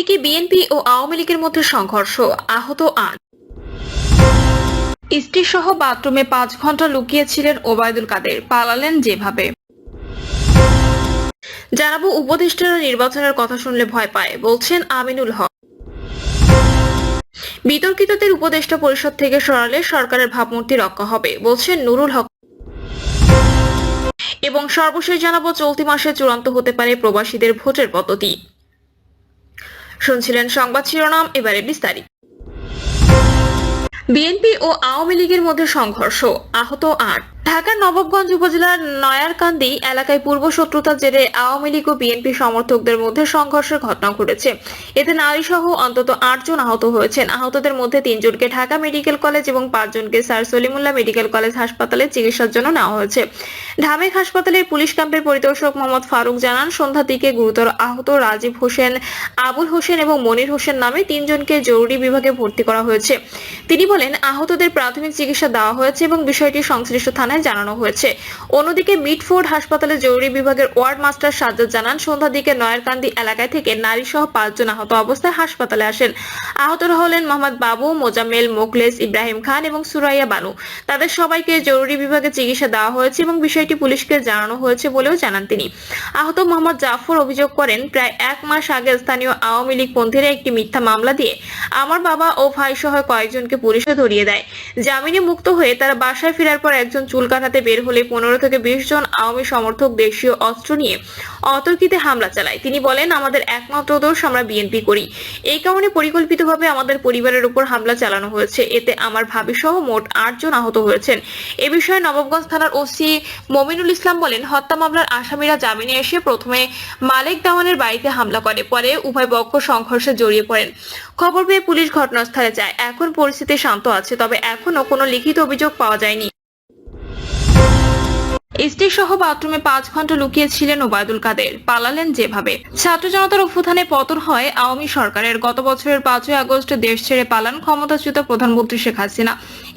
এদিকে বিএনপি ও আওয়ামী লীগের মধ্যে সংঘর্ষ, আহত ৮। স্ত্রী সহ বাথরুমে ৫ ঘন্টা লুকিয়েছিলেন ওবায়দুল কাদের, পালালেন যেভাবে। জানাবো উপদেষ্টারা নির্বাচনের কথা শুনলে ভয় পায়, বলছেন আমিনুল হক। বিতর্কিতদের উপদেষ্টা পরিষদ থেকে সরালে সরকারের ভাবমূর্তি রক্ষা হবে, বলছেন নুরুল হক। এবং সর্বশেষ জানাবো চলতি মাসে চূড়ান্ত হতে পারে প্রবাসীদের ভোটের পদ্ধতি। শুনছিলেন সংবাদ শিরোনাম, এবারে বিস্তারিত। বিএনপি ও আওয়ামী লীগের মধ্যে সংঘর্ষ, আহত ৮। ঢাকার নবাবগঞ্জ উপজেলার নয়ারকান্দি এলাকায় পূর্ব শত্রুতার জেরে আওয়ামী লীগ ও বিএনপি সমর্থকদের মধ্যে সংঘর্ষের ঘটনা ঘটেছে। এতে নারীসহ অন্তত ৮ জন আহত হয়েছেন। আহতদের মধ্যে ৩ জনকে ঢাকা মেডিকেল কলেজ এবং ৫ জনকে স্যার সলিমুল্লাহ মেডিকেল কলেজ হাসপাতালে চিকিৎসার জন্য নেওয়া হয়েছে। ঢামেক হাসপাতালের পুলিশ ক্যাম্পের পরিদর্শক মোহাম্মদ ফারুক জানান, সন্ধ্যার দিকে গুরুতর আহত রাজীব হোসেন, আবুল হোসেন এবং মনির হোসেন নামে ৩ জনকে জরুরি বিভাগে ভর্তি করা হয়েছে। তিনি বলেন, আহতদের প্রাথমিক চিকিৎসা দেওয়া হয়েছে এবং বিষয়টি সংশ্লিষ্ট থানায় জানানো হয়েছে। অন্যদিকে মিডফোর্ড হাসপাতালের জরুরি বিভাগের ওয়ার্ড মাস্টার সাজ্জাদ জানান, সন্ধ্যার দিকে নয়ারকান্দি এলাকায় থেকে নারী সহ ৫ জন আহত অবস্থায় হাসপাতালে আসেন। আহতরা হলেন মোহাম্মদ বাবু, মোজাম্মেল, মোখলেস, ইব্রাহিম খান এবং সুরাইয়া বানু। তাদের সবাইকে জরুরি বিভাগে চিকিৎসা দেওয়া হয়েছে এবং বিষয়টি পুলিশকে জানানো হয়েছে বলেও জানান তিনি। আহত মোহাম্মদ জাফর অভিযোগ করেন, প্রায় ১ মাস আগে স্থানীয় আওয়ামী লীগ পন্থীরা একটি মিথ্যা মামলা দিয়ে আমার বাবা ও ভাই সহ কয়েকজনকে পুলিশে ধরিয়ে দেয়। জামিনে মুক্ত হয়ে তারা বাসায় ফেরার পর একজন চুল কাটাতে বের হলে ১৫ থেকে ২০ জন আওয়ামী সমর্থক দেশীয় অস্ত্র নিয়ে অতর্কিতে হামলা চালায়। তিনি বলেন, আমাদের একমাত্র দোষ আমরা বিএনপি করি, এই কারণে পরিকল্পিতভাবে আমাদের পরিবারের উপর হামলা চালানো হয়েছে। এতে আমার ভাবি সহ মোট ৮ জন আহত হয়েছেন। এ বিষয়ে নবাবগঞ্জ থানার ওসি মমিনুল ইসলাম বলেন, হত্যা মামলার আসামিরা জামিনে এসে প্রথমে মালেক দেওয়ানের বাড়িতে হামলা করে, পরে উভয় পক্ষ সংঘর্ষে জড়িয়ে পড়েন। খবর পেয়ে পুলিশ ঘটনাস্থলে যায়। এখন পরিস্থিতি শান্ত আছে, তবে এখনো কোনো লিখিত অভিযোগ পাওয়া যায়নি। স্ত্রী সহ বাথরুমে ৫ ঘন্টা লুকিয়েছিলেন ওবায়দুল কাদের, পালালেন যেভাবে। ছাত্র জনতার অভ্যুত্থানে পতন হয় আওয়ামী সরকারের। গত বছরের ৫ই আগস্ট দেশ ছেড়ে পালান ক্ষমতাচ্যুত প্রধানমন্ত্রী শেখ হাসিনা।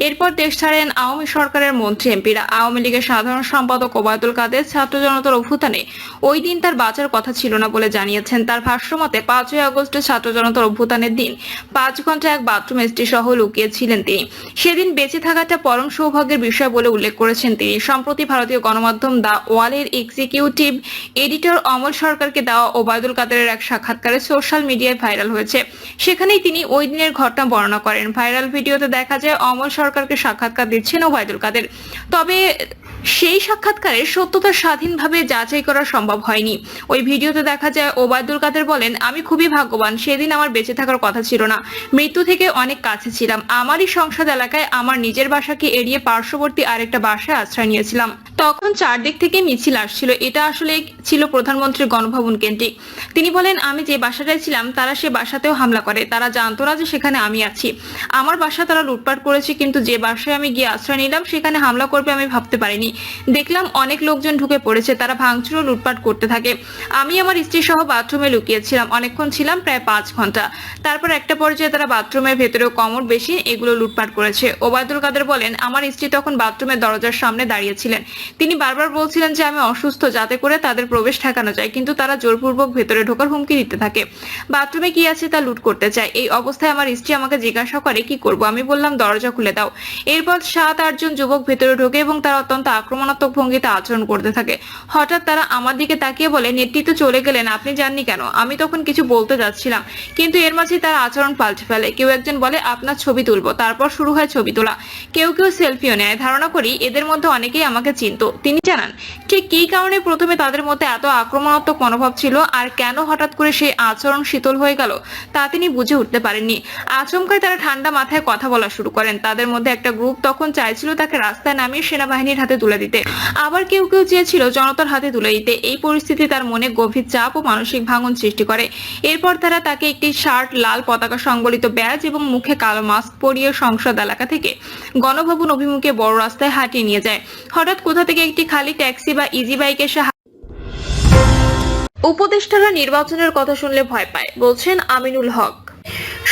এরপর দেশ ছাড়েন আওয়ামী সরকারের মন্ত্রী এমপিরা। আওয়ামী লীগের সাধারণ সম্পাদক ওবায়দুল কাদের ছাত্র জনতার অভ্যুত্থানে ওই দিন তার বাঁচার কথা ছিল না বলে জানিয়েছেন। তার ভাষ্যমতে ৫ই আগস্ট ছাত্র জনতার অভ্যুত্থানের দিন ৫ ঘন্টা এক বাথরুম স্ত্রী সহ লুকিয়েছিলেন তিনি। সেদিন বেঁচে থাকাটা পরম সৌভাগ্যের বিষয় বলে উল্লেখ করেছেন তিনি। সম্প্রতি ভারতীয় গণমাধ্যম দা ওয়ালের এক্সিকিউটিভ এডিটর অমল সরকারকে দেওয়া ওবায়দুল কাদেরের এক সাক্ষাৎকারে সোশ্যাল মিডিয়ায় ভাইরাল হয়েছে। সেখানেই তিনি ওই দিনের ঘটনা বর্ণনা করেন। ভাইরাল ভিডিওতে দেখা যায় অমল সরকারকে সাক্ষাৎকার দিচ্ছেন ওবায়দুল কাদের। তবে সেই সাক্ষাৎকারের সত্যতা স্বাধীনভাবে যাচাই করা সম্ভব হয়নি। ওই ভিডিওতে দেখা যায় ওবায়দুল কাদের বলেন, আমি খুবই ভাগ্যবান, সেদিন আমার বেঁচে থাকার কথা ছিল না, মৃত্যু থেকে অনেক কাছে ছিলাম। আমারই সংসদ এলাকায় আমার নিজের বাসাকে এড়িয়ে পার্শ্ববর্তী আরেকটা বাসায় আশ্রয় নিয়েছিলাম। তখন চারদিক থেকে মিছিল আসছিল। এটা আসলে ছিল প্রধানমন্ত্রীর গণভবন কেন্দ্রিক। তিনি বলেন, আমি যে বাসাটায় ছিলাম তারা সে বাসাতেও হামলা করে। তারা জানতো না যে সেখানে আমি আছি। আমার বাসা তারা লুটপাট করেছে, কিন্তু যে বাসায় আমি গিয়ে আশ্রয় নিলাম সেখানে হামলা করবে আমি ভাবতে পারিনি। দেখলাম অনেক লোকজন ঢুকে পড়েছে, তারা ভাঙচুর ও লুটপাট করতে থাকে। আমি আমার স্ত্রী সহ বাথরুমে লুকিয়েছিলাম, অনেকক্ষণ ছিলাম, প্রায় ৫ ঘন্টা। তারপর একটা পর্যায়ে তারা বাথরুমের ভেতরেও কমর বেশি এগুলো লুটপাট করেছে। ওবায়দুল কাদের বলেন, আমার স্ত্রী তখন বাথরুমের দরজার সামনে দাঁড়িয়েছিলেন। তিনি বারবার বলছিলেন যে আমি অসুস্থ, যাতে করে তাদের প্রবেশ ঠেকানো যায়, কিন্তু তারা জোরপূর্বক ভেতরে ঢোকার হুমকি দিতে থাকে। বাথরুমে কি আছে তা লুট করতে চায়। এই অবস্থায় আমার স্ত্রী আমাকে জিজ্ঞাসা করে কি করব। আমি বললাম দরজা খুলে দাও। এরপর ৭-৮ জন যুবক ভেতরে ঢোকে এবং তারা অত্যন্ত আক্রমণাত্মক ভঙ্গিতে আচরণ করতে থাকে। হঠাৎ তারা আমার দিকে তাকিয়ে বলে, নেতৃত্ব চলে গেলেন, আপনি যাননি কেন? আমি তখন কিছু বলতে যাচ্ছিলাম, কিন্তু এর মাঝে তারা আচরণ পাল্টে ফেলে। কেউ একজন বলে, আপনার ছবি তুলবো। তারপর শুরু হয় ছবি তোলা। কেউ কেউ সেলফিও নেয়। ধারণা করি এদের মধ্যে অনেকেই আমাকে চিনত। তিনি জানান, ঠিক কী কারণে প্রথমে তাদের মধ্যে এত আক্রমণাত্মক মনোভাব ছিল আর কেন হঠাৎ করে সেই আচরণ শীতল হয়ে গেল তা তিনি বুঝে উঠতে পারেননি। আচমকায় তারা ঠান্ডা মাথায় কথা বলা শুরু করেন। তাদের মধ্যে একটা গ্রুপ তখন চাইছিল তাকে রাস্তায় নামিয়ে সেনাবাহিনীর হাতে তুলে দিতে, আবার কেউ কেউ চেয়েছিল জনতার হাতে তুলে দিতে। এই পরিস্থিতি তার মনে গভীর চাপ ও মানসিক ভাঙন সৃষ্টি করে। এরপর তারা তাকে একটি শার্ট, লাল পতাকা সংবলিত ব্যাজ এবং মুখে কালো মাস্ক পরিয়ে সংসদ এলাকা থেকে গণভবন অভিমুখে বড় রাস্তায় হাঁটিয়ে নিয়ে যায়। হঠাৎ কোথা থেকে একটি খালি ট্যাক্সি বা ইজি বাইক এসে উপদেষ্টারা নির্বাচনের কথা শুনলে ভয় পায়, বলছেন আমিনুল হক।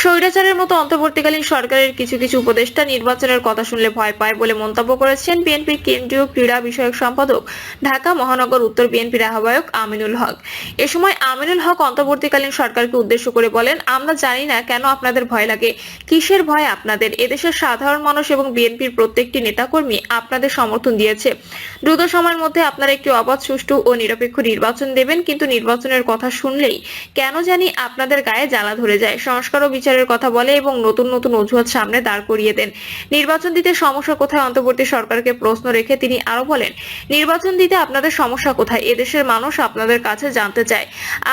স্বৈরাচারের মতো অন্তর্বর্তীকালীন সরকারের কিছু কিছু উপদেষ্টা নির্বাচনের কথা শুনলে ভয় পায় বলে মন্তব্য করেছেন বিএনপির কেন্দ্রীয় ক্রীড়া বিষয়ক সম্পাদক, ঢাকা মহানগর উত্তর বিএনপির আহ্বায়ক আমিনুল হক। এ সময় আমিনুল হক অন্তর্বর্তীকালীন সরকারকে উদ্দেশ্য করে বলেন, আমরা জানি না কেন আপনাদের ভয় লাগে, কিসের ভয় আপনাদের? এদেশের সাধারণ মানুষ এবং বিএনপির প্রত্যেকটি নেতাকর্মী আপনাদের সমর্থন দিয়েছে। দ্রুত সময়ের মধ্যে আপনারা একটি অবাধ, সুষ্ঠু ও নিরপেক্ষ নির্বাচন দেবেন, কিন্তু নির্বাচনের কথা শুনলেই কেন জানি আপনাদের গায়ে জ্বালা ধরে যায়। সংস্কার ও বিচারের কথা বলে এবং নতুন নতুন অজুহাত সামনে দাঁড় করিয়ে দেন। নির্বাচন দিতে সমস্যা কোথায়? অন্তর্বর্তী সরকারকে প্রশ্ন রেখে তিনি আরো বলেন, নির্বাচন দিতে আপনাদের সমস্যা কোথায়? এদেশের মানুষ আপনাদের কাছে জানতে চায়,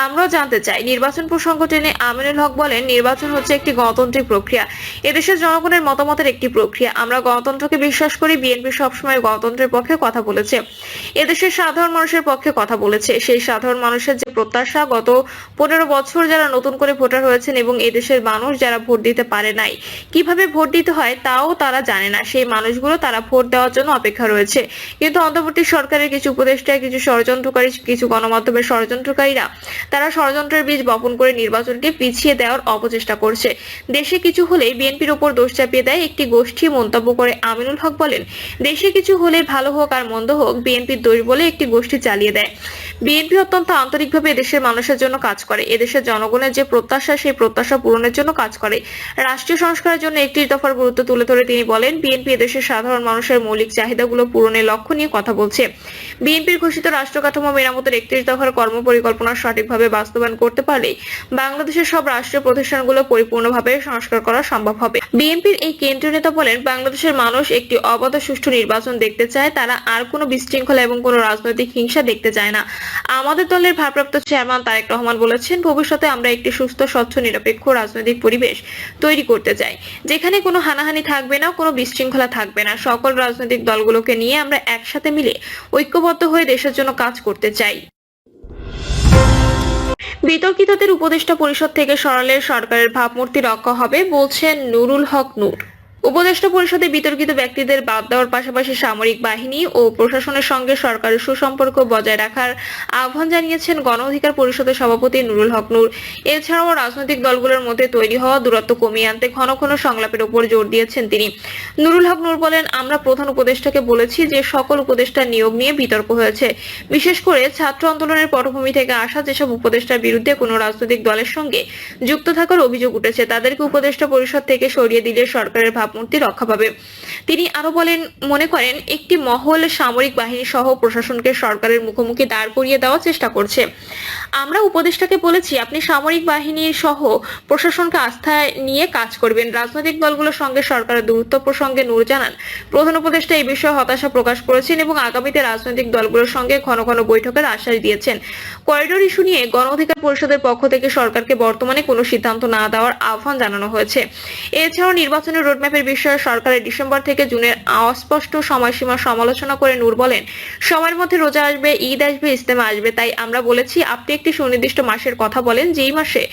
আমরাও জানতে চাই। নির্বাচন প্রসঙ্গ টেনে আমিনুল হক বলেন, নির্বাচন হচ্ছে একটি গণতান্ত্রিক প্রক্রিয়া, এদেশের জনগণের মতামতের একটি প্রক্রিয়া। আমরা গণতন্ত্রকে বিশ্বাস করি। বিএনপি সবসময় গণতন্ত্রের পক্ষে কথা বলেছে, এদেশের সাধারণ মানুষের পক্ষে কথা বলেছে। সেই সাধারণ মানুষের যে প্রত্যাশা, গত 15 বছর যারা নতুন করে ভোটার হয়েছেন এবং এদেশের মানুষ যারা ভোট দিতে পারে নাই, কিভাবে ভোট দিতে হয় তাও তারা জানে না, সেই মানুষগুলো তারা ভোট দেওয়ার জন্য অপেক্ষা রয়েছে। কিন্তু অন্তর্বর্তী সরকারের কিছু উপদেষ্টা, কিছু ষড়যন্ত্রকারী, কিছু গণমাধ্যমের ষড়যন্ত্রকারীরা তারা ষড়যন্ত্রের বীজ বপন করে নির্বাচনকে পিছিয়ে দেওয়ার অপচেষ্টা করছে। দেশে কিছু হলেই বিএনপির উপর দোষ চাপিয়ে দেয় একটি গোষ্ঠী। মন্তব্য করে আমিনুল হক বলেন, দেশে কিছু হলে ভালো হোক আর মন্দ হোক, বিএনপির দোষ বলে একটি গোষ্ঠী চালিয়ে দেয়। বিএনপি অত্যন্ত আন্তরিকভাবে এদেশের মানুষের জন্য কাজ করে। এদেশের জনগণের যে প্রত্যাশা, সেই প্রত্যাশা পূরণের জন্য কাজ করে। রাষ্ট্রীয় সংস্কারের জন্য 31 দফার গুরুত্ব তুলে ধরে তিনি বলেন, বিএনপি এদেশের সাধারণ মানুষের মৌলিক চাহিদাগুলো পূরণের লক্ষ্য নিয়ে কথা বলছে। বিএনপির ঘোষিত রাষ্ট্র কাঠামো মেরামতের 31 দফার কর্মপরিকল্পনা সঠিকভাবে বাস্তবায়ন করতে পারলে বাংলাদেশের সব রাষ্ট্রীয় প্রতিষ্ঠানগুলো পরিপূর্ণভাবে সংস্কার করা সম্ভব হবে। বিএনপির এই কেন্দ্রীয় নেতা বলেন, বাংলাদেশের মানুষ একটি অবাধ সুষ্ঠু নির্বাচন দেখতে চায়। তারা আর কোনো বিশৃঙ্খলা এবং কোনো রাজনৈতিক হিংসা দেখতে চায় না। আমাদের দলের ভারপ্রাপ্ত চেয়ারম্যান তারেক রহমান বলেছেন, ভবিষ্যতে আমরা একটি সুস্থ, স্বচ্ছ, নিরপেক্ষ রাজনৈতিক পরিবেশ তৈরি করতে চাই, যেখানে কোনো হানাহানি থাকবে না, কোনো বিশৃঙ্খলা থাকবে না। সকল রাজনৈতিক দলগুলোকে নিয়ে আমরা একসাথে মিলে ঐক্যবদ্ধ হয়ে দেশের জন্য কাজ করতে চাই। বিতর্কিতদের উপদেষ্টা পরিষদ থেকে সরালে সরকারের ভাবমূর্তি রক্ষা হবে, বলছেন নুরুল হক নূর। উপদেষ্টা পরিষদে বিতর্কিত ব্যক্তিদের বাদ দেওয়ার পাশাপাশি সামরিক বাহিনী ও প্রশাসনের সঙ্গে সরকারের সুসম্পর্ক বজায় রাখার আহ্বান জানিয়েছেন গণ অধিকার পরিষদের সভাপতি নুরুল হক নূর। এছাড়াও রাজনৈতিক দলগুলোর মধ্যে তৈরি হওয়া দূরত্ব কমিয়ে আনতে ঘন ঘন সংলাপের উপর জোর দিয়েছেন তিনি। নুরুল হক নূর বলেন, আমরা প্রধান উপদেষ্টাকে বলেছি যে সকল উপদেষ্টার নিয়োগ নিয়ে বিতর্ক হয়েছে, বিশেষ করে ছাত্র আন্দোলনের পটভূমি থেকে আসা যেসব উপদেষ্টার বিরুদ্ধে কোনো রাজনৈতিক দলের সঙ্গে যুক্ত থাকার অভিযোগ উঠেছে, তাদেরকে উপদেষ্টা পরিষদ থেকে সরিয়ে দিলে সরকারের ভাবমূর্তি রক্ষা পাবে। তিনি আরো বলেন, মনে করেন একটি মহল সামরিক বাহিনী সহ প্রশাসনকে সরকারের মুখোমুখি দাঁড় করিয়ে দেওয়ার চেষ্টা করছে। আমরা উপদেষ্টাকে বলেছি, আপনি সামরিক বাহিনী সহ প্রশাসনকে আস্থায় নিয়ে কাজ করবেন। রাজনৈতিক দলগুলোর সঙ্গে সরকারের দূরত্ব প্রসঙ্গে নূর জানান, প্রধান উপদেষ্টা এই বিষয়ে হতাশা প্রকাশ করেছেন এবং আগামীতে রাজনৈতিক দলগুলোর সঙ্গে ঘন ঘন বৈঠকের আশ্বাস দিয়েছেন। করিডোর ইস্যু নিয়ে গণ অধিকার পরিষদের পক্ষ থেকে সরকারকে বর্তমানে কোনো সিদ্ধান্ত না দেওয়ার আহ্বান জানানো হয়েছে। এছাড়াও নির্বাচনের রোডম্যাপের বিষয়ে সরকারের ডিসেম্বর থেকে জুনের অস্পষ্ট সময়সীমা সমালোচনা করে নূর বলেন, সময়ের মধ্যে রোজা আসবে, ঈদ আসবে, ইজতেমা আসবে, তাই আমরা বলেছি আপনি একটি সুনির্দিষ্ট মাসের কথা বলেন, যেই মাসে